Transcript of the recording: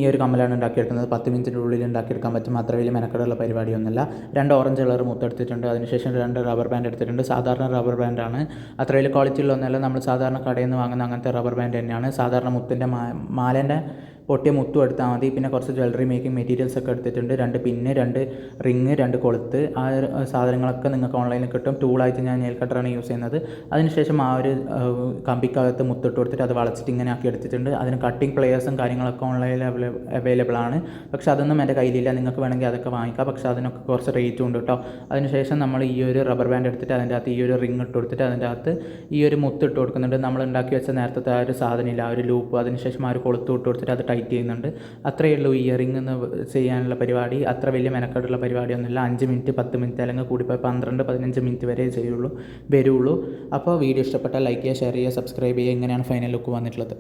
ഈ ഒരു കമ്മലാണ് ഉണ്ടാക്കിയെടുക്കുന്നത്. 10 മിനിറ്റിൻ്റെ ഉള്ളിൽ ഉണ്ടാക്കിയെടുക്കാൻ പറ്റും. അത്ര വലിയ മെനക്കെടുള്ള പരിപാടിയൊന്നുമല്ല. 2 ഓറഞ്ച് കളർ മുത്തെടുത്തിട്ടുണ്ട്. അതിനുശേഷം 2 റബ്ബർ ബാൻഡ് എടുത്തിട്ടുണ്ട്. സാധാരണ റബ്ബർ ബാൻഡാണ്, അത്ര വലിയ ക്വാളിറ്റി ഉള്ളതൊന്നുമല്ല. നമ്മൾ സാധാരണ കടയിൽ നിന്ന് വാങ്ങുന്ന അങ്ങനത്തെ റബ്ബർ ബാൻഡ് തന്നെയാണ്. സാധാരണ മുത്തിൻ്റെ മാലേൻ്റെ പൊട്ടിയ മുത്തും എടുത്താൽ മതി. പിന്നെ കുറച്ച് ജ്വല്ലറി മേക്കിംഗ് മെറ്റീരിയൽസ് ഒക്കെ എടുത്തിട്ടുണ്ട്. 2 പിന്ന്, 2 റിങ്, 2 കൊളുത്ത്. ആ ഒരു സാധനങ്ങളൊക്കെ നിങ്ങൾക്ക് ഓൺലൈനിൽ കിട്ടും. ടൂളായിട്ട് ഞാൻ നെയിൽ കട്ടറാണ് യൂസ് ചെയ്യുന്നത്. അതിനുശേഷം ആ ഒരു കമ്പിക്കകത്ത് മുത്തിട്ട് കൊടുത്തിട്ട് അത് വളച്ചിട്ട് ഇങ്ങനെ ആക്കി എടുത്തിട്ടുണ്ട്. അതിന് കട്ടിങ് പ്ലെയേഴ്സും കാര്യങ്ങളൊക്കെ ഓൺലൈനിൽ അവൈലബിൾ ആണ്. പക്ഷേ അതൊന്നും എൻ്റെ കയ്യിലില്ല. നിങ്ങൾക്ക് വേണമെങ്കിൽ അതൊക്കെ വാങ്ങിക്കാം. പക്ഷേ അതിനൊക്കെ കുറച്ച് റേറ്റും ഉണ്ട് കേട്ടോ. അതിനുശേഷം നമ്മൾ ഈ ഒരു റബ്ബർ ബാൻഡ് എടുത്തിട്ട് അതിൻ്റെ അകത്ത് ഈ ഒരു റിങ് ഇട്ട് കൊടുത്തിട്ട് അതിൻ്റെ അകത്ത് ഈ ഒരു മുത്ത് ഇട്ട് കൊടുക്കുന്നുണ്ട്. നമ്മൾ ഉണ്ടാക്കി വെച്ച നേരത്തെ ആ ഒരു സാധനമില്ല, ആ ഒരു ലൂപ്പ്. അതിനുശേഷം ആ ഒരു കൊളുത്ത് ഇട്ട് കൊടുത്തിട്ട് അത് ടൈറ്റ് ചെയ്യുന്നുണ്ട്. അത്രയേ ഉള്ളൂ ഇയറിംഗ് എന്ന് ചെയ്യാനുള്ള പരിപാടി. അത്ര വലിയ മെനക്കെട്ടുള്ള പരിപാടിയൊന്നുമില്ല. 5 മിനിറ്റ് 10 മിനിറ്റ് അല്ലെങ്കിൽ കൂടിപ്പോയി 12-15 മിനിറ്റ് വരെ വരുള്ളൂ. അപ്പോൾ വീഡിയോ ഇഷ്ടപ്പെട്ടാൽ ലൈക്ക് ചെയ്യുക, ഷെയർ ചെയ്യുക, സബ്സ്ക്രൈബ് ചെയ്യുക. ഇങ്ങനെയാണ് ഫൈനൽ ലുക്ക് വന്നിട്ടുള്ളത്.